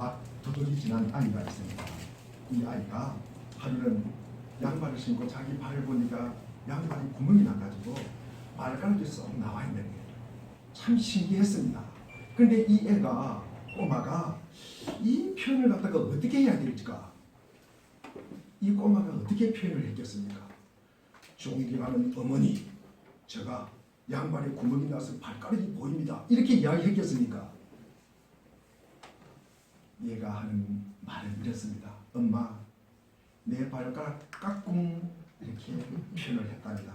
막 도둑이 지난 아이가 있습니다. 이 아이가 하루는 양발을 신고 자기 발을 보니까 양발이 구멍이 나가지고 발가락이 쏙 나와 있는 거예요. 참 신기했습니다. 그런데 이 애가, 꼬마가 이 표현을 갖다가 어떻게 해야 될지가, 이 꼬마가 어떻게 표현을 했겠습니까? 종일이라는 어머니, 제가 양발에 구멍이 나서 발가락이 보입니다. 이렇게 이야기했겠습니까? 얘가 하는 말은 이랬습니다. 엄마, 내 발가락 까꿍, 이렇게 표현을 했답니다.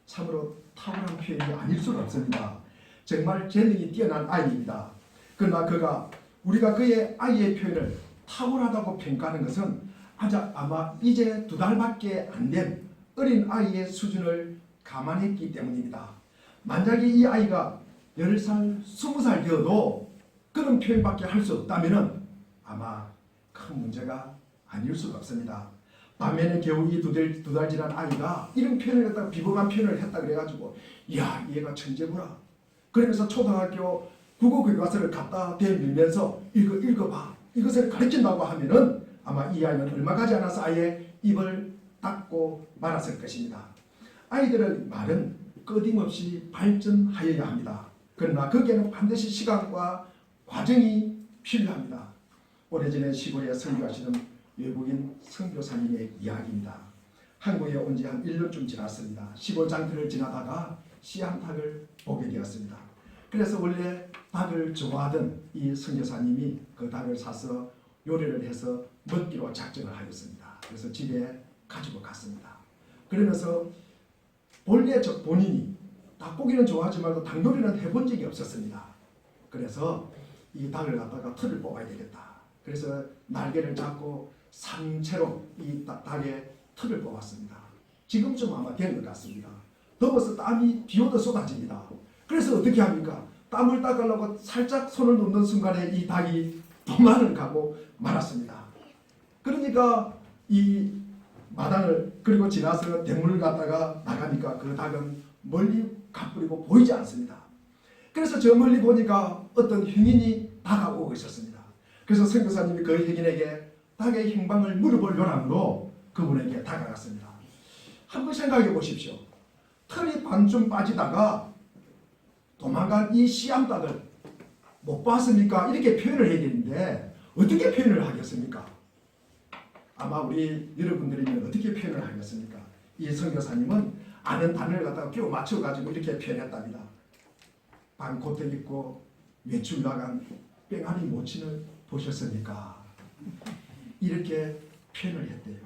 참으로 탁월한 표현이 아닐 수가 없습니다. 정말 재능이 뛰어난 아이입니다. 그러나 우리가 그의 아이의 표현을 탁월하다고 평가하는 것은 아마 이제 2달밖에 안 된 어린 아이의 수준을 감안했기 때문입니다. 만약에 이 아이가 10살, 20살 되어도 그런 표현밖에 할 수 없다면 아마 큰 문제가 아닐 수가 없습니다. 반면에 겨우 이 2달 지난 아이가 이런 표현을 갖다가 비범한 표현을 했다 그래가지고, 야, 얘가 천재구나. 그러면서 초등학교 국어교과서를 갖다 대밀면서 이거 읽어봐, 이것을 가르친다고 하면은 아마 이 아이는 얼마 가지 않아서 아예 입을 닫고 말았을 것입니다. 아이들의 말은 끊임없이 발전하여야 합니다. 그러나 거기에는 반드시 시간과 과정이 필요합니다. 오래전에 시골에 선교하시는 외국인 선교사님의 이야기입니다. 한국에 온 지 한 1년쯤 지났습니다. 시골 장터를 지나다가 씨암탉을 보게 되었습니다. 그래서 원래 닭을 좋아하던 이 선교사님이 그 닭을 사서 요리를 해서 먹기로 작정을 하였습니다. 그래서 집에 가지고 갔습니다. 그러면서 본래 본인이 닭고기는 좋아하지 말고 닭요리는 해본 적이 없었습니다. 그래서 이 닭을 갖다가 털을 뽑아야 되겠다. 그래서 날개를 잡고 상체로 이 닭의 털을 뽑았습니다. 지금쯤 아마 된 것 같습니다. 더워서 땀이 비오듯 쏟아집니다. 그래서 어떻게 합니까? 땀을 닦으려고 살짝 손을 놓는 순간에 이 닭이 도망을 가고 말았습니다. 그러니까 이 마당을 그리고 지나서 대문을 갔다가 나가니까 그 닭은 멀리 가버리고 보이지 않습니다. 그래서 저 멀리 보니까 어떤 흉인이 다가오고 있었습니다. 그래서 선교사님이 그 흉인에게 닭의 행방을 물어볼 요람으로 그분에게 다가갔습니다. 한번 생각해 보십시오. 털이 반쯤 빠지다가 도망간 이 씨암닭을 못 봤습니까? 이렇게 표현을 해야 되는데 어떻게 표현을 하겠습니까? 아마 우리 여러분들이면 어떻게 표현을 하겠습니까? 이 선교사님은 아는 단어를 갖다가 끼워 맞춰가지고 이렇게 표현했답니다. 반코트 입고 외출 나간 뺑아리 모친을 보셨습니까? 이렇게 표현을 했대요.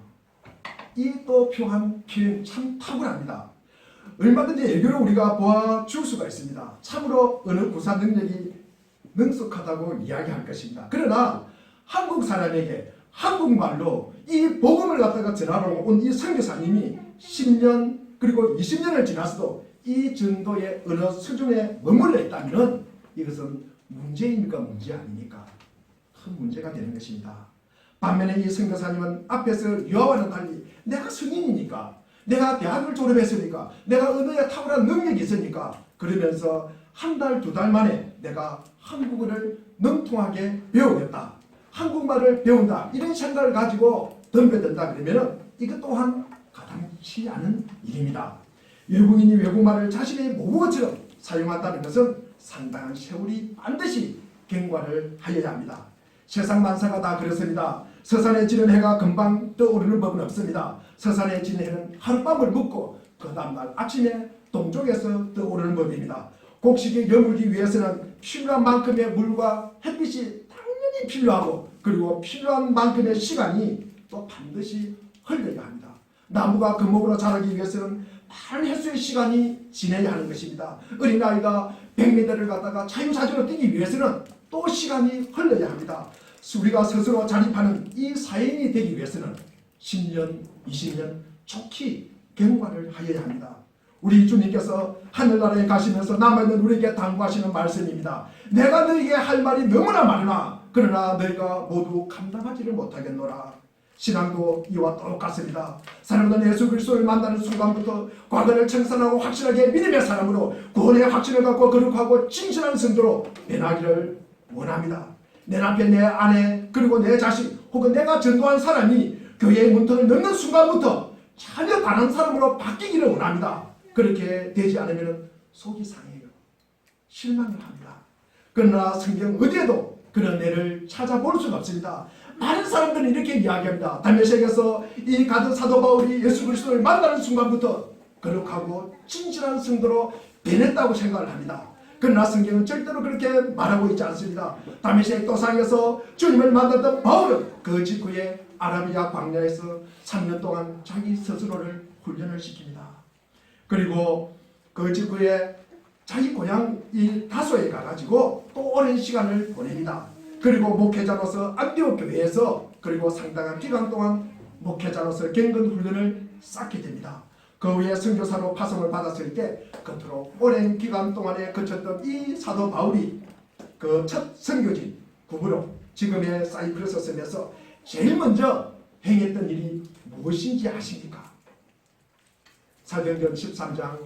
이 또 표현 참 탁월합니다. 얼마든지 애교를 우리가 보아줄 수가 있습니다. 참으로 어느 구사 능력이 능숙하다고 이야기할 것입니다. 그러나 한국 사람에게 한국말로 이 복음을 갖다가 전하러 온 이 선교사님이 10년 그리고 20년을 지났어도 이 정도의 언어 수준에 머물러 있다면 이것은 문제입니까? 문제 아닙니까? 큰 문제가 되는 것입니다. 반면에 이 선교사님은 앞에서 유아와는 달리 내가 성인이니까, 내가 대학을 졸업했으니까, 내가 언어에 탁월한 능력이 있으니까 그러면서 한 달, 2달 만에 내가 한국어를 능통하게 배우겠다, 한국말을 배운다, 이런 생각을 가지고 덤벼든다 그러면 이것 또한 가당치 않은 일입니다. 외국인이 외국말을 자신의 모국어처럼 사용한다는 것은 상당한 세월이 반드시 경과를 하여야 합니다. 세상 만사가 다 그렇습니다. 서산에 지는 해가 금방 떠오르는 법은 없습니다. 서산에 지는 해는 하룻밤을 묵고 그 다음날 아침에 동쪽에서 떠오르는 법입니다. 곡식이 여물기 위해서는 필요한 만큼의 물과 햇빛이 당연히 필요하고, 그리고 필요한 만큼의 시간이 또 반드시 흘러야 합니다. 나무가 금목으로 자라기 위해서는 많은 횟수의 시간이 지내야 하는 것입니다. 어린아이가 100m를 갖다가 자유자재로 뛰기 위해서는 또 시간이 흘러야 합니다. 우리가 스스로 자립하는 이 사인이 되기 위해서는 10년, 20년 좋게 경과를 하여야 합니다. 우리 주님께서 하늘나라에 가시면서 남아있는 우리에게 당부하시는 말씀입니다. 내가 너에게 할 말이 너무나 많으나 그러나 너희가 모두 감당하지를 못하겠노라. 신앙도 이와 똑같습니다. 사람들은 예수 그리스도를 만나는 순간부터 과거를 청산하고 확실하게 믿음의 사람으로 구원의 확신을 갖고 거룩하고 진실한 성도로 변하기를 원합니다. 내 남편, 내 아내, 그리고 내 자식 혹은 내가 전도한 사람이 교회의 문턱을 넘는 순간부터 전혀 다른 사람으로 바뀌기를 원합니다. 그렇게 되지 않으면 속이 상해요. 실망을 합니다. 그러나 성경 어디에도 그런 애를 찾아볼 수가 없습니다. 많은 사람들은 이렇게 이야기합니다. 다메섹에서 이 가드 사도 바울이 예수 그리스도를 만나는 순간부터 거룩하고 진실한 성도로 변했다고 생각을 합니다. 그러나 성경은 절대로 그렇게 말하고 있지 않습니다. 다메섹 도상에서 주님을 만났던 바울은 그 직후에 아라비아 광야에서 3년 동안 자기 스스로를 훈련을 시킵니다. 그리고 그 직후에 자기 고향 이 다소에 가가지고 또 오랜 시간을 보냅니다. 그리고 목회자로서 안디옥 교회에서 그리고 상당한 기간 동안 목회자로서 경건 훈련을 쌓게 됩니다. 그 후에 선교사로 파송을 받았을 때 그토록 오랜 기간 동안에 거쳤던 이 사도 바울이 그 첫 선교지 구부로 지금의 사이프러스 섬에서 제일 먼저 행했던 일이 무엇인지 아십니까? 사도행전 13장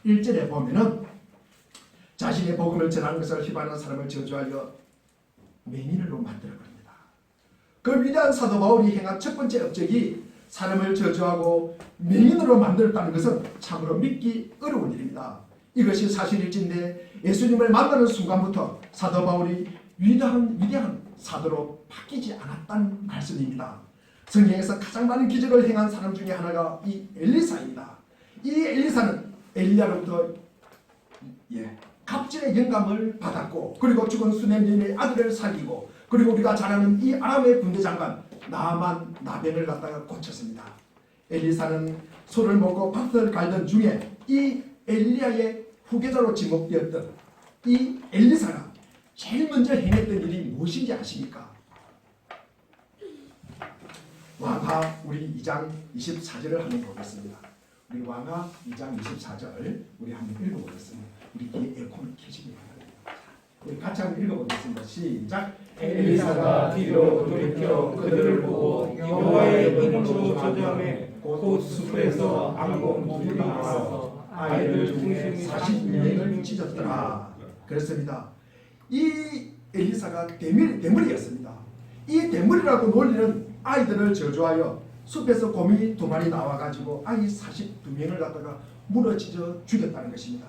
11절에 보면은 자신의 복음을 전하는 것을 희망하는 사람을 저주하여 맹인으로 만들어버립니다. 그 위대한 사도 바울이 행한 첫 번째 업적이 사람을 저주하고 맹인으로 만들었다는 것은 참으로 믿기 어려운 일입니다. 이것이 사실일진데 예수님을 만나는 순간부터 사도 바울이 위대한 사도로 바뀌지 않았다는 말씀입니다. 성경에서 가장 많은 기적을 행한 사람 중에 하나가 이 엘리사입니다. 이 엘리사는 엘리야로부터 갑질의 영감을 받았고 그리고 죽은 수넴 아들을 살리고 그리고 우리가 잘 아는 이 아람의 군대 장관 나만 나병을 갖다가 고쳤습니다. 엘리사는 소를 먹고 밭을 갈던 중에 이 엘리야의 후계자로 지목되었던 이 엘리사가 제일 먼저 행했던 일이 무엇인지 아십니까? 왕하 우리 2장 24절을 한번 보겠습니다. 우리 왕하 2장 24절 우리 한번 읽어보겠습니다. 우리 뒤에 에어컨을 켜시기 바랍니다. 우리 같이 한번 읽어보겠습니다. 시작. 엘리사가 뒤로 돌이켜 그들을 보고 여호와의 이름으로 저주하매 곧 숲에서 악몽 물이 나와서 아이들 중에 40명을 찢었더라. 그렇습니다. 이 엘리사가 대물이었습니다. 이 대물이라고 놀리는 아이들을 저주하여 숲에서 곰이 2마리 나와가지고 아이 42명을 갖다가 물어찢어 죽였다는 것입니다.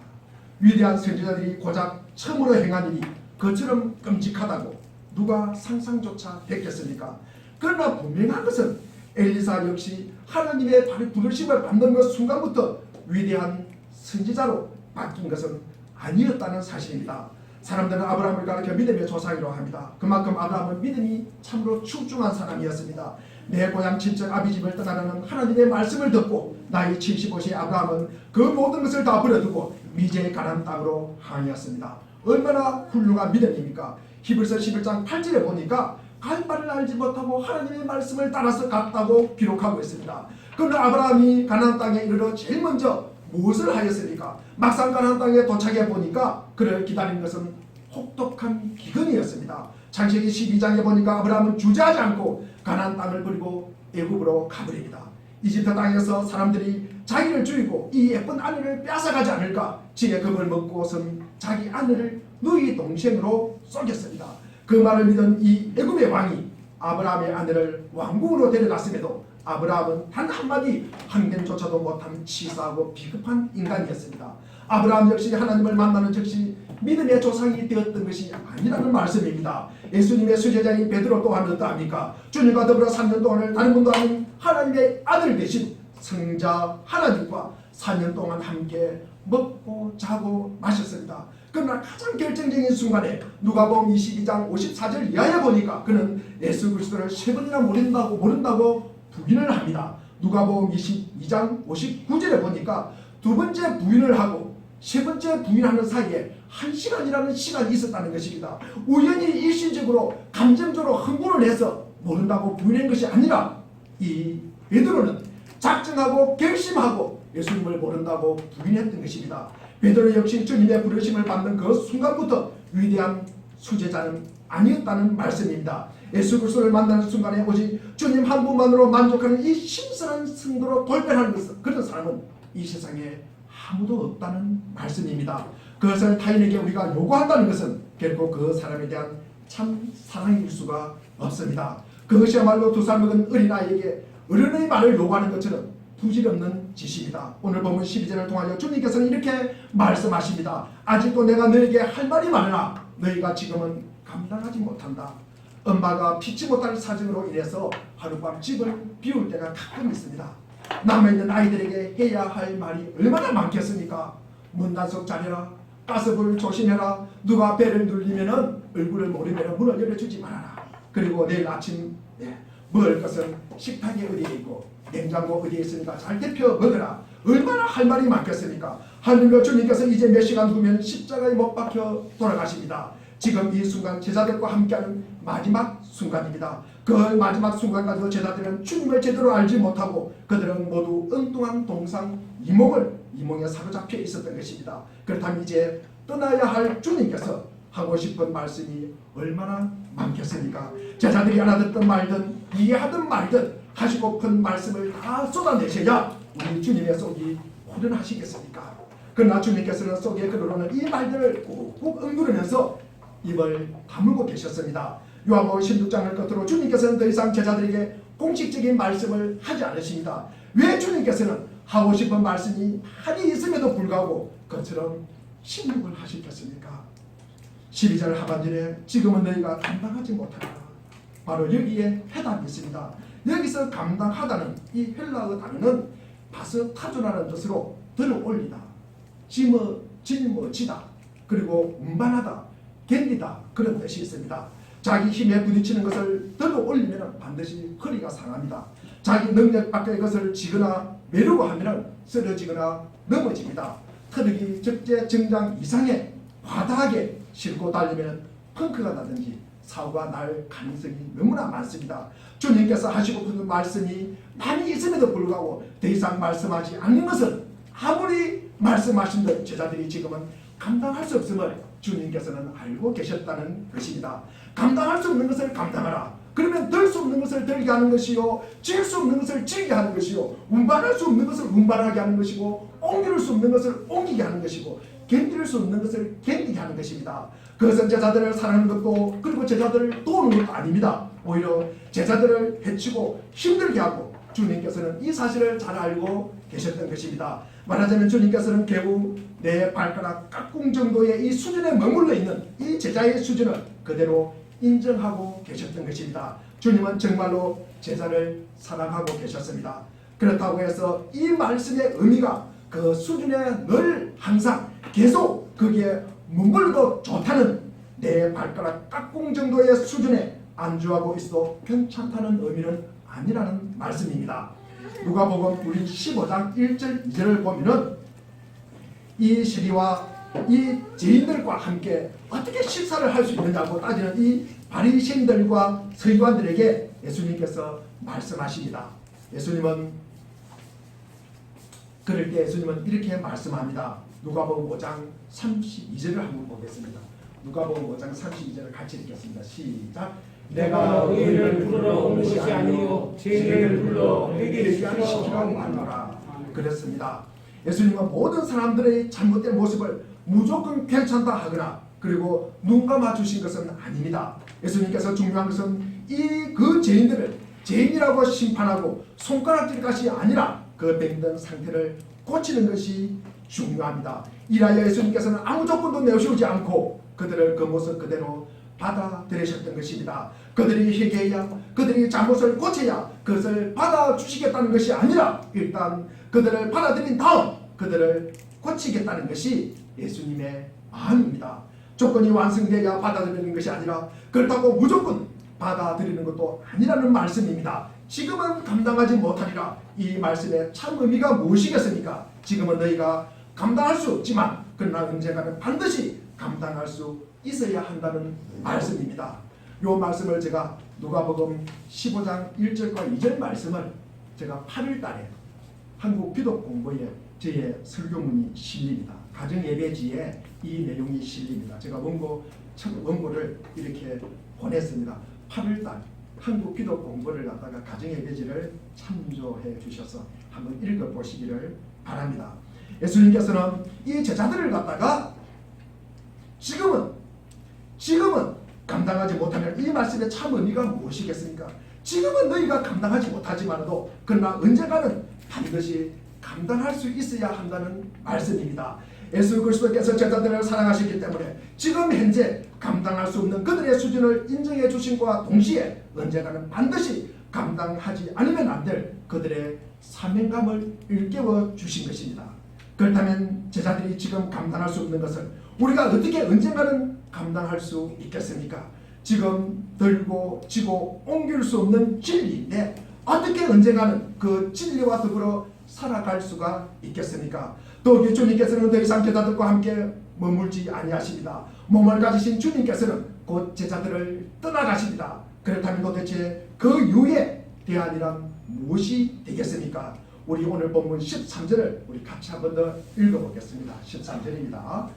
위대한 선지자들이 고작 처음으로 행한 일이 그처럼 끔찍하다고 누가 상상조차 했겠습니까? 그러나 분명한 것은 엘리사 역시 하나님의 부르심을 받는 것 순간부터 위대한 선지자로 바뀐 것은 아니었다는 사실입니다. 사람들은 아브라함을 가리켜 믿음의 조상이라고 합니다. 그만큼 아브라함은 믿음이 참으로 출중한 사람이었습니다. 내 고향 친척 아비집을 떠나는 하나님의 말씀을 듣고 나이 75세의 아브라함은 그 모든 것을 다 버려두고 미제의 가나안 땅으로 항해했습니다. 얼마나 훌륭한 믿음입니까? 히브리서 11장 8절에 보니까 갈 바를 알지 못하고 하나님의 말씀을 따라서 갔다고 기록하고 있습니다. 그러나 아브라함이 가나안 땅에 이르러 제일 먼저 무엇을 하였습니까? 막상 가나안 땅에 도착해 보니까 그를 기다린 것은 혹독한 기근이었습니다. 창세기 12장에 보니까 아브라함은 주저하지 않고 가나안 땅을 버리고 애굽으로 가버립니다. 이집트 땅에서 사람들이 자기를 죽이고 이 예쁜 아내를 빼앗아가지 않을까 지혜 겁을 먹고선 자기 아내를 누이 동생으로 쏘겠습니다. 그 말을 믿은 이 애굽의 왕이 아브라함의 아내를 왕궁으로 데려갔음에도 아브라함은 단 한마디 항변조차도 못한 치사하고 비겁한 인간이었습니다. 아브라함 역시 하나님을 만나는 즉시 믿음의 조상이 되었던 것이 아니라는 말씀입니다. 예수님의 수제자인 베드로 또한 어떠합니까? 주님과 더불어 3년 동안을 다른 분도 아닌 하나님의 아들 되신 성자 하나님과 4년 동안 함께 먹고 자고 마셨습니다. 그러나 가장 결정적인 순간에 누가복음 22장 54절 이하에 보니까 그는 예수 그리스도를 3번이나 모른다고 부인을 합니다. 누가복음 22장 59절에 보니까 2번째 부인을 하고 3번째 부인하는 사이에 1시간이라는 시간이 있었다는 것입니다. 우연히 일시적으로 감정적으로 흥분을 해서 모른다고 부인한 것이 아니라 이 베드로는 작정하고 결심하고 예수님을 모른다고 부인했던 것입니다. 베드로 역시 주님의 부르심을 받는 그 순간부터 위대한 수제자는 아니었다는 말씀입니다. 예수 그리스도를 만나는 순간에 오직 주님 한 분만으로 만족하는 이 신선한 성도로 돌변하는 그런 사람은 이 세상에 아무도 없다는 말씀입니다. 그것을 타인에게 우리가 요구한다는 것은 결코 그 사람에 대한 참 사랑일 수가 없습니다. 그것이야말로 2살 먹은 어린아이에게 어른의 말을 요구하는 것처럼 부질없는 짓입니다. 오늘 본문 12절을 통하여 주님께서는 이렇게 말씀하십니다. 아직도 내가 너에게 할 말이 많으나 너희가 지금은 감당하지 못한다. 엄마가 피치 못할 사정으로 인해서 하룻밤 집을 비울 때가 가끔 있습니다. 남아있는 아이들에게 해야 할 말이 얼마나 많겠습니까? 문단속 잘해라, 가스불 조심해라, 누가 배를 눌리면은 얼굴을 모르면 문을 열어주지 말아라. 그리고 내일 아침 먹을 것은 식탁이 어디에 있고 냉장고 어디에 있으니까 잘 데펴 먹으라. 얼마나 할 말이 많겠습니까? 하늘로 주님께서 이제 몇 시간 후면 십자가에 못 박혀 돌아가십니다. 지금 이 순간 제자들과 함께하는 마지막 순간입니다. 그 마지막 순간까지도 제자들은 주님을 제대로 알지 못하고 그들은 모두 엉뚱한 동상 이몽에 사로잡혀 있었던 것입니다. 그렇다면 이제 떠나야 할 주님께서 하고 싶은 말씀이 얼마나 많겠습니까? 제자들이 알아듣던 말든 이해하던 말든 하시고픈 말씀을 다 쏟아내셔야 우리 주님의 속이 후련하시겠습니까? 그러나 주님께서는 속에 그러는 이 말들을 꾹꾹 응두르면서 입을 다물고 계셨습니다. 요한복음 16장을 끝으로 주님께서는 더 이상 제자들에게 공식적인 말씀을 하지 않으십니다. 왜 주님께서는 하고 싶은 말씀이 많이 있음에도 불구하고 그처럼 침묵을 하시겠습니까? 12절 하반절에 지금은 너희가 감당하지 못하라. 바로 여기에 해답이 있습니다. 여기서 감당하다는 이 헬라어 단어는 바스타조라는 뜻으로 들어올리다, 짊어지다, 그리고 운반하다, 견디다 그런 뜻이 있습니다. 자기 힘에 부딪히는 것을 들어올리면 반드시 허리가 상합니다. 자기 능력 밖의 것을 지거나 메르고 하면 쓰러지거나 넘어집니다. 트럭이 적재정장 이상의 과다하게 싣고 달리면 펑크가 나든지 사고가 날 가능성이 너무나 많습니다. 주님께서 하시고픈 말씀이 많이 있음에도 불구하고 더 이상 말씀하지 않는 것은 아무리 말씀하신 듯 제자들이 지금은 감당할 수 없음을 주님께서는 알고 계셨다는 것입니다. 감당할 수 없는 것을 감당하라. 그러면 들 수 없는 것을 들게 하는 것이요, 질 수 없는 것을 질게 하는 것이요, 운반할 수 없는 것을 운반하게 하는 것이고, 옮길 수 없는 것을 옮기게 하는 것이고, 견딜 수 없는 것을 견디게 하는 것입니다. 그것은 제자들을 사랑하는 것도 그리고 제자들을 도우는 것도 아닙니다. 오히려 제자들을 해치고 힘들게 하고 주님께서는 이 사실을 잘 알고 계셨던 것입니다. 말하자면 주님께서는 겨우 내 발가락 깍꿍 정도의 이 수준에 머물러 있는 이 제자의 수준을 그대로 인정하고 계셨던 것입니다. 주님은 정말로 제자를 사랑하고 계셨습니다. 그렇다고 해서 이 말씀의 의미가 그 수준에 늘 항상 계속 거기에 머물러도 좋다는, 내 발가락 깍꿍 정도의 수준에 안주하고 있어도 괜찮다는 의미는 아니라는 말씀입니다. 누가복음 우리 15장 1절 2절을 보면은 이 시리와 이 죄인들과 함께 어떻게 식사를 할 수 있느냐고 따지는 이 바리새인들과 서기관들에게 예수님께서 말씀하십니다. 예수님은 그럴 때 예수님은 이렇게 말씀합니다. 누가복음 5장 32절을 한번 보겠습니다. 누가복음 5장 32절을 같이 읽겠습니다. 시작. 내가 의인을 부르러 온 것이 아니요 죄인을 불러 회개를 시키라고 하노라. 그랬습니다. 예수님은 모든 사람들의 잘못된 모습을 무조건 괜찮다 하거나 그리고 눈 감아 주신 것은 아닙니다. 예수님께서 중요한 것은 그 죄인들을 죄인이라고 심판하고 손가락질 것이 아니라 그 병든 상태를 고치는 것이 중요합니다. 이라여 예수님께서는 아무 조건도 내세우지 않고 그들을 그 모습 그대로 받아들이셨던 것입니다. 그들이 회개해야, 그들이 잘못을 고쳐야 그것을 받아주시겠다는 것이 아니라 일단 그들을 받아들인 다음 그들을 고치겠다는 것이 예수님의 마음입니다. 조건이 완성되어야 받아들이는 것이 아니라 그렇다고 무조건 받아들이는 것도 아니라는 말씀입니다. 지금은 감당하지 못하리라. 이 말씀의 참 의미가 무엇이겠습니까? 지금은 너희가 감당할 수 없지만 그러나 언젠가는 반드시 감당할 수 있어야 한다는 말씀입니다. 이 말씀을 제가 누가복음 15장 1절과 2절 말씀을 제가 8월 달에 한국 기독 공부에 저의 설교문이 실립니다. 가정예배지에 이 내용이 실립니다. 제가 원고를 이렇게 보냈습니다. 8월 달 한국 기독 공부를 갖다가 가정예배지를 참조해 주셔서 한번 읽어보시기를 바랍니다. 예수님께서는 이 제자들을 갖다가 지금은 감당하지 못하면 이 말씀의 참 의미가 무엇이겠습니까? 지금은 너희가 감당하지 못하지만도 그러나 언젠가는 반드시 감당할 수 있어야 한다는 말씀입니다. 예수 그리스도께서 제자들을 사랑하시기 때문에 지금 현재 감당할 수 없는 그들의 수준을 인정해 주신과 동시에 언젠가는 반드시 감당하지 않으면 안 될 그들의 사명감을 일깨워 주신 것입니다. 그렇다면 제자들이 지금 감당할 수 없는 것을 우리가 어떻게 언젠가는 감당할 수 있겠습니까? 지금 들고 지고 옮길 수 없는 진리인데 어떻게 언젠가는 그 진리와 더불어 살아갈 수가 있겠습니까? 또 주님께서는 더 이상 제자들과 함께 머물지 아니하십니다. 몸을 가지신 주님께서는 곧 제자들을 떠나가십니다. 그렇다면 도대체 그 이후에 대안이란 무엇이 되겠습니까? 우리 오늘 본문 13절을 우리 같이 한번 더 읽어보겠습니다. 13절입니다.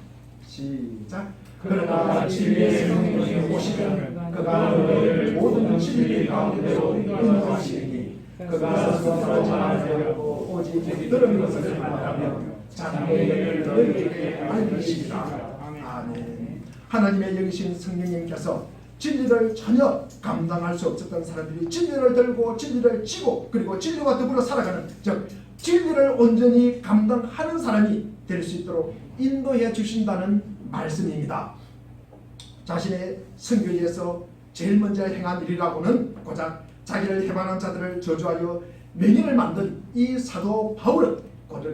시작. 그러나 진리의 성령이 오시면 그가 너희를 모든 진리 가운데로 인도하시리니 그가 스스로 말하려고 오직 들은 것을 말하며 장래를 너희에게 알리시리라. 아멘. 하나님의 영이신 성령님께서 진리를 전혀 감당할 수 없었던 사람들이 진리를 들고 진리를 지고 그리고 진리와 더불어 살아가는, 즉 진리를 온전히 감당하는 사람이 될 수 있도록 인도해 주신다는 말씀입니다. 자신의 선교에서 제일 먼저 행한 일이라고는 고작 자기를 해방한 자들을 저주하여 맹인을 만든 이 사도 바울은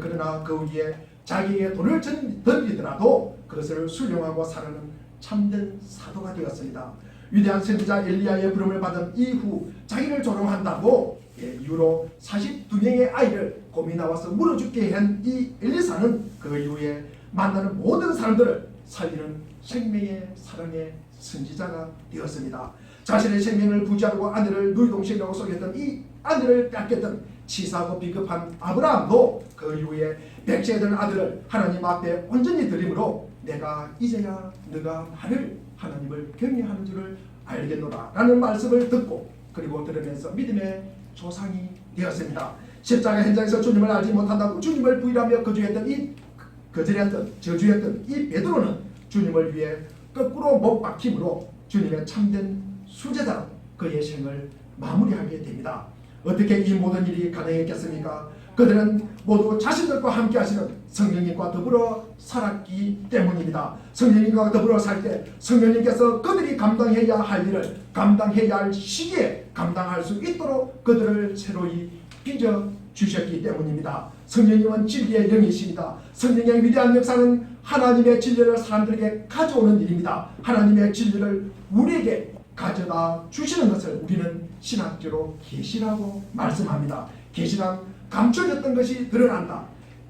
그러나 그 위에 자기의 돈을 던지더라도 그것을 순종하고 살아가는 참된 사도가 되었습니다. 위대한 선지자 엘리야의 부름을 받은 이후 자기를 조롱한다고 이유로 42명의 아이를 곰이 나와서 물어 죽게 한 이 엘리사는 그 이후에 만나는 모든 사람들을 살리는 생명의 사랑의 선지자가 되었습니다. 자신의 생명을 부지하고 아내를 누이동생이라고 속였던 이 아내를 뺏겼던 치사하고 비겁한 아브라함도 그 이후에 백제된 아들을 하나님 앞에 온전히 드림으로 내가 이제야 너가 나를 하나님을 경외하는 줄을 알겠노라 라는 말씀을 듣고 그리고 들으면서 믿음의 조상이 되었습니다. 십자가 현장에서 주님을 알지 못한다고 주님을 부인하며 저주했던 이 베드로는 주님을 위해 거꾸로 못 박힘으로 주님의 참된 수제자로 그의 생을 마무리하게 됩니다. 어떻게 이 모든 일이 가능했겠습니까? 그들은 모두 자신들과 함께 하시는 성령님과 더불어 살았기 때문입니다. 성령님과 더불어 살 때 성령님께서 그들이 감당해야 할 일을 감당해야 할 시기에 감당할 수 있도록 그들을 새로이 빚어 주셨기 때문입니다. 성령님은 진리의 영이십니다. 성령의 위대한 역사는 하나님의 진리를 사람들에게 가져오는 일입니다. 하나님의 진리를 우리에게 가져다 주시는 것을 우리는 신학적으로 계시라고 말씀합니다. 계시란 감춰졌던 것이 드러난다.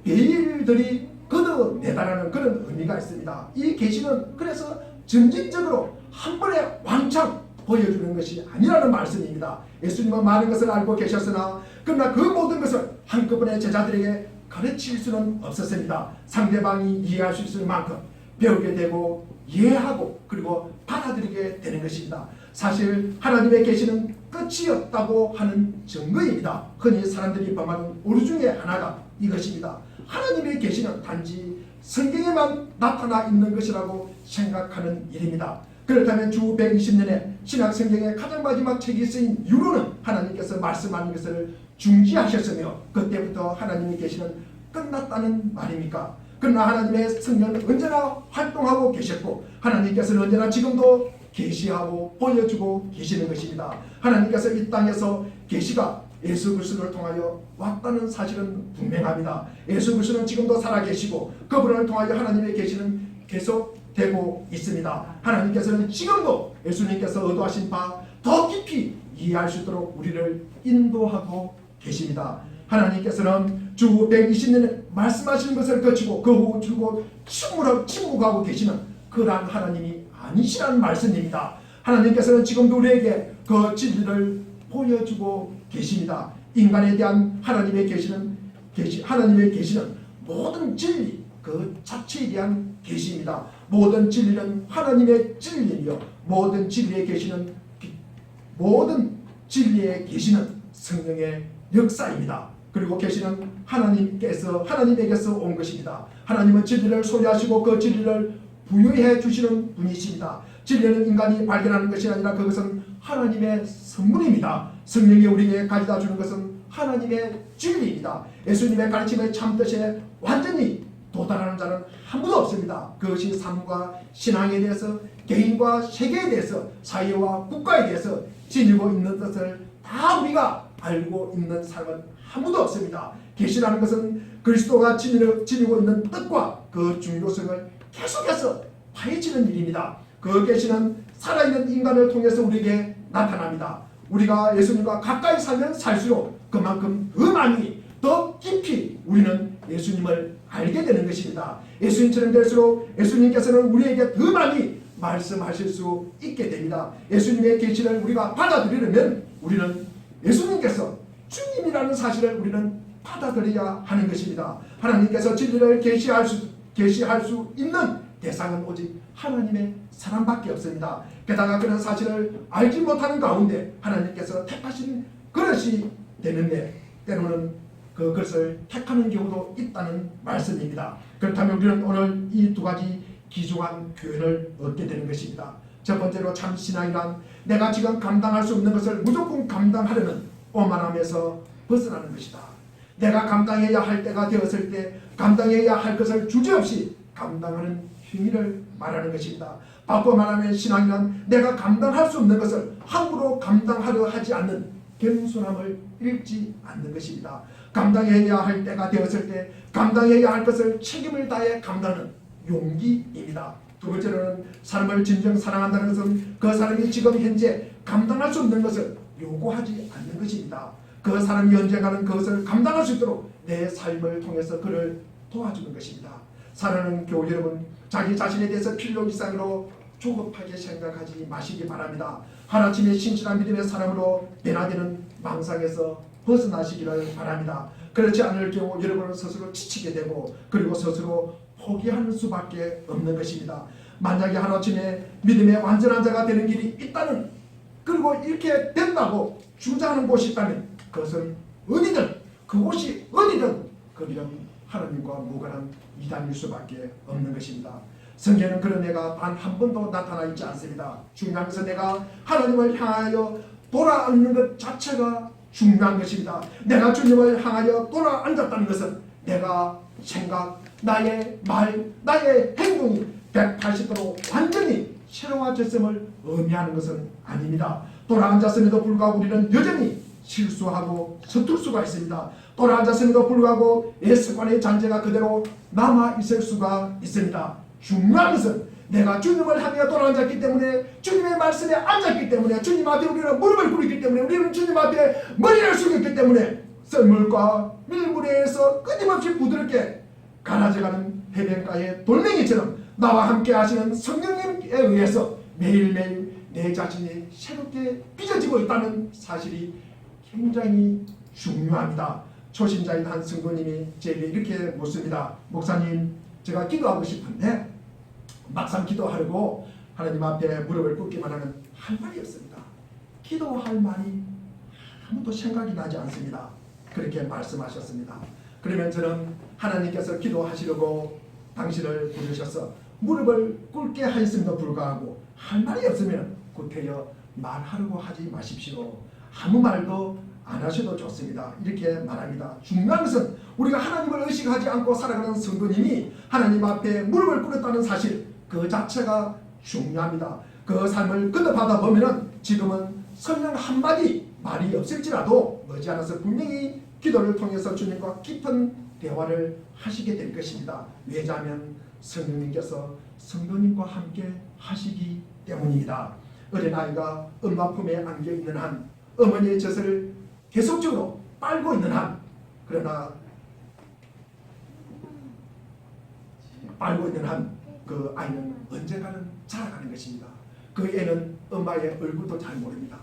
베일들이 걷어내다라는 그런 의미가 있습니다. 이 계시는 그래서 점진적으로 한 번에 왕창 보여주는 것이 아니라는 말씀입니다. 예수님은 많은 것을 알고 계셨으나 그러나 그 모든 것을 한꺼번에 제자들에게 가르칠 수는 없었습니다. 상대방이 이해할 수 있을 만큼 배우게 되고 이해하고 그리고 받아들이게 되는 것입니다. 사실 하나님의 계시는 끝이 없다고 하는 증거입니다. 흔히 사람들이 범하는 오류 중에 하나가 이것입니다. 하나님의 계시는 단지 성경에만 나타나 있는 것이라고 생각하는 일입니다. 그렇다면 주 120년에 신약 성경의 가장 마지막 책이 쓰인 이유로는 하나님께서 말씀하는 것을 중지하셨으며 그때부터 하나님의 계시는 끝났다는 말입니까? 그러나 하나님의 성령은 언제나 활동하고 계셨고 하나님께서는 언제나 지금도 계시하고 보여주고 계시는 것입니다. 하나님께서 이 땅에서 계시가 예수 그리스도를 통하여 왔다는 사실은 분명합니다. 예수 그리스도는 지금도 살아계시고 그분을 통하여 하나님의 계시는 계속되고 있습니다. 하나님께서는 지금도 예수님께서 의도하신 바 더 깊이 이해할 수 있도록 우리를 인도하고 계십니다. 하나님께서는 주 120년에 말씀하시는 것을 거치고 그 후 줄곧 침묵하고 계시는 그러한 하나님이 아니시라는 말씀입니다. 하나님께서는 지금도 우리에게 그 진리를 보여주고 계십니다. 인간에 대한 하나님의 계시는 모든 진리 그 자체에 대한 계시입니다. 모든 진리는 하나님의 진리이며 모든 진리의 계시는 성령의 역사입니다. 그리고 계시는 하나님에게서 온 것입니다. 하나님은 진리를 소유하시고 그 진리를 부여해 주시는 분이십니다. 진리는 인간이 발견하는 것이 아니라 그것은 하나님의 선물입니다. 성령이 우리에게 가져다 주는 것은 하나님의 진리입니다. 예수님의 가르침의 참뜻에 완전히 도달하는 자는 아무도 없습니다. 그것이 삶과 신앙에 대해서, 개인과 세계에 대해서, 사회와 국가에 대해서 지니고 있는 뜻을 다 우리가 알고 있는 사람은 아무도 없습니다. 계시라는 것은 그리스도가 지니고 있는 뜻과 그 중요성을 계속해서 파헤치는 일입니다. 그 계시는 살아있는 인간을 통해서 우리에게 나타납니다. 우리가 예수님과 가까이 살면 살수록 그만큼 더 많이, 더 깊이 우리는 예수님을 알게 되는 것입니다. 예수님처럼 될수록 예수님께서는 우리에게 더 많이 말씀하실 수 있게 됩니다. 예수님의 계시를 우리가 받아들이려면 우리는 예수님께서 주님이라는 사실을 우리는 받아들여야 하는 것입니다. 하나님께서 진리를 계시할 수 있는 대상은 오직 하나님의 사람밖에 없습니다. 게다가 그런 사실을 알지 못하는 가운데 하나님께서 택하신 그릇이 되는데 때로는 그것을 택하는 경우도 있다는 말씀입니다. 그렇다면 우리는 오늘 이 두 가지 귀중한 교훈을 얻게 되는 것입니다. 첫 번째로 참 신앙이란 내가 지금 감당할 수 없는 것을 무조건 감당하려는 오만함에서 벗어나는 것이다. 내가 감당해야 할 때가 되었을 때 감당해야 할 것을 주저없이 감당하는 행위를 말하는 것입니다. 바꿔 말하면 신앙이란 내가 감당할 수 없는 것을 함부로 감당하려 하지 않는 겸손함을 잃지 않는 것입니다. 감당해야 할 때가 되었을 때 감당해야 할 것을 책임을 다해 감당하는 용기입니다. 두 번째로는 사람을 진정 사랑한다는 것은 그 사람이 지금 현재 감당할 수 없는 것을 요구하지 않는 것입니다. 그 사람이 언젠가는 그것을 감당할 수 있도록 내 삶을 통해서 그를 도와주는 것입니다. 사랑하는 교우 여러분, 자기 자신에 대해서 필요 이상으로 조급하게 생각하지 마시기 바랍니다. 하나님의 신실한 믿음의 사람으로 변화되는 망상에서 벗어나시기를 바랍니다. 그렇지 않을 경우 여러분은 스스로 지치게 되고 그리고 스스로 포기하는 수밖에 없는 것입니다. 만약에 하나님의 믿음의 완전한 자가 되는 길이 있다는, 그리고 이렇게 된다고 주장하는 곳이 있다면 그것은 어디든, 그곳이 어디든 거기는 하나님과 무관한 이단일 수밖에 없는 것입니다. 성경에는 그런 애가 단 한 번도 나타나 있지 않습니다. 중요한 것은 내가 하나님을 향하여 돌아앉는 것 자체가 중요한 것입니다. 내가 주님을 향하여 돌아앉았다는 것은 내가 생각, 나의 말, 나의 행동이 180도로 완전히 새로워졌음을 의미하는 것은 아닙니다. 돌아앉았음에도 불구하고 우리는 여전히 실수하고 서툴 수가 있습니다. 돌아앉았음에도 불구하고 옛 습관의 잔재가 그대로 남아있을 수가 있습니다. 중요한 것은 내가 주님을 향해 돌아앉았기 때문에, 주님의 말씀에 앉았기 때문에, 주님 앞에 우리는 무릎을 꿇었기 때문에, 우리는 주님 앞에 머리를 숙였기 때문에 썰물과 밀물에서 끊임없이 부드럽게 가라져가는 해변가의 돌멩이처럼 나와 함께 하시는 성령님에 의해서 매일매일 내 자신이 새롭게 빚어지고 있다는 사실이 굉장히 중요합니다. 초신자인 한 성도님이 제게 이렇게 묻습니다. 목사님, 제가 기도하고 싶은데 막상 기도하려고 하나님 앞에 무릎을 꿇기만 하면 할 말이 없습니다. 기도할 말이 아무도 생각이 나지 않습니다. 그렇게 말씀하셨습니다. 그러면 저는 하나님께서 기도하시려고 당신을 부르셔서 무릎을 꿇게 하였음에도 불구하고 할 말이 없으면 구태여 말하려고 하지 마십시오. 아무 말도 안 하셔도 좋습니다. 이렇게 말합니다. 중요한 것은 우리가 하나님을 의식하지 않고 살아가는 성도님이 하나님 앞에 무릎을 꿇었다는 사실, 그 자체가 중요합니다. 그 삶을 거듭하다 보면은 지금은 성령 한마디 말이 없을지라도 머지않아서 분명히 기도를 통해서 주님과 깊은 대화를 하시게 될 것입니다. 왜냐하면 성령님께서 성도님과 함께 하시기 때문입니다. 어린아이가 엄마 품에 안겨 있는 한, 어머니의 젖을 계속적으로 빨고 있는 한, 그러나 빨고 있는 한 그 아이는 언젠가는 자라가는 것입니다. 그 애는 엄마의 얼굴도 잘 모릅니다.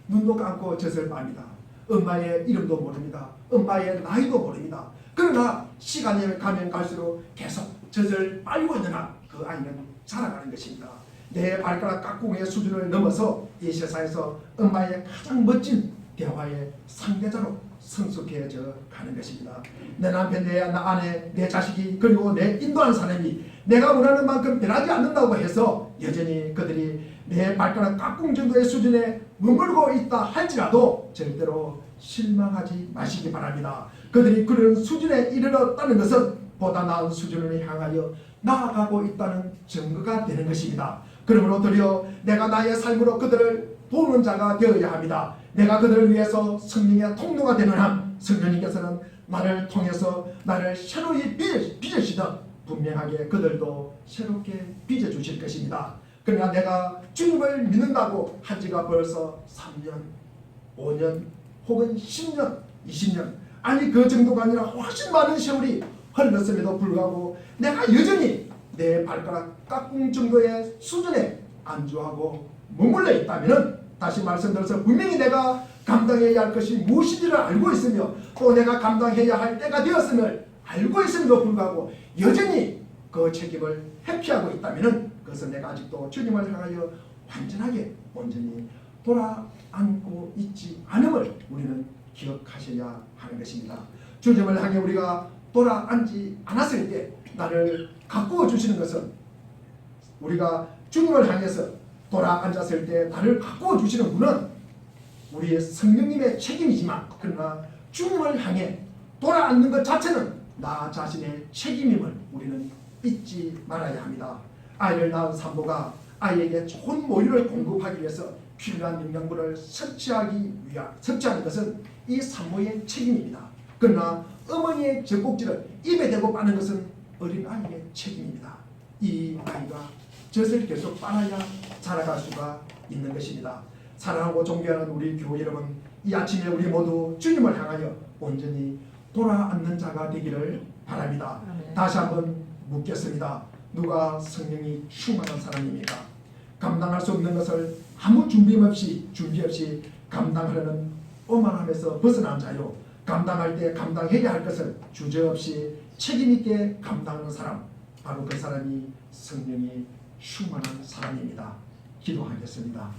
눈도 감고 젖을 빱니다. 엄마의 이름도 모릅니다. 엄마의 나이도 모릅니다. 그러나 시간이 가면 갈수록 계속 젖을 빨고 있는 한 그 아이는 자라가는 것입니다. 내 발가락 깍꿍의 수준을 넘어서 이 세상에서 엄마의 가장 멋진 대화의 상대자로 성숙해져 가는 것입니다. 내 남편, 내 아내, 내 자식이 그리고 내 인도하는 사람이 내가 원하는 만큼 변하지 않는다고 해서 여전히 그들이 내 발가락 깍꿍 정도의 수준에 머물고 있다 할지라도 절대로 실망하지 마시기 바랍니다. 그들이 그런 수준에 이르렀다는 것은 보다 나은 수준을 향하여 나아가고 있다는 증거가 되는 것입니다. 그러므로 도리어 내가 나의 삶으로 그들을 도우는 자가 되어야 합니다. 내가 그들을 위해서 성령의 통로가 되는 한 성령님께서는 나를 통해서 나를 새로이 빚으시듯 분명하게 그들도 새롭게 빚어주실 것입니다. 그러나 내가 주님을 믿는다고 한 지가 벌써 3년, 5년 혹은 10년, 20년 아니 그 정도가 아니라 훨씬 많은 세월이 흘렀음에도 불구하고 내가 여전히 내 발가락 깍꿍 정도의 수준에 안주하고 머물러 있다면 다시 말씀드려서 분명히 내가 감당해야 할 것이 무엇인지를 알고 있으며 또 내가 감당해야 할 때가 되었음을 알고 있음에도 불구하고 여전히 그 책임을 회피하고 있다면 그것은 내가 아직도 주님을 향하여 완전하게 온전히 돌아앉고 있지 않음을 우리는 기억하셔야 하는 것입니다. 주님을 향해 우리가 돌아앉지 않았을 때 나를 가꾸어 주시는 것은 우리가 주님을 향해서 돌아앉았을 때 나를 가꾸어 주시는 분은 우리의 성령님의 책임이지만 그러나 주님을 향해 돌아앉는 것 자체는 나 자신의 책임임을 우리는 잊지 말아야 합니다. 아이를 낳은 산모가 아이에게 좋은 모유를 공급하기 위해서 필요한 영양분을 섭취하는 것은 이 산모의 책임입니다. 그러나 어머니의 젖꼭지를 입에 대고 빠는 것은 어린아이의 책임입니다. 이 아이가 젖을 계속 빨아야 자라갈 수가 있는 것입니다. 사랑하고 존경하는 우리 교회 여러분, 이 아침에 우리 모두 주님을 향하여 온전히 돌아앉는 자가 되기를 바랍니다. 다시 한번 묻겠습니다. 누가 성령이 충만한 사람입니까? 감당할 수 없는 것을 아무 준비 없이 감당하려는 오만함에서 벗어난 자요. 감당할 때 감당해야 할 것을 주저없이 책임있게 감당하는 사람, 바로 그 사람이 성령이 충만한 사람입니다. 기도하겠습니다.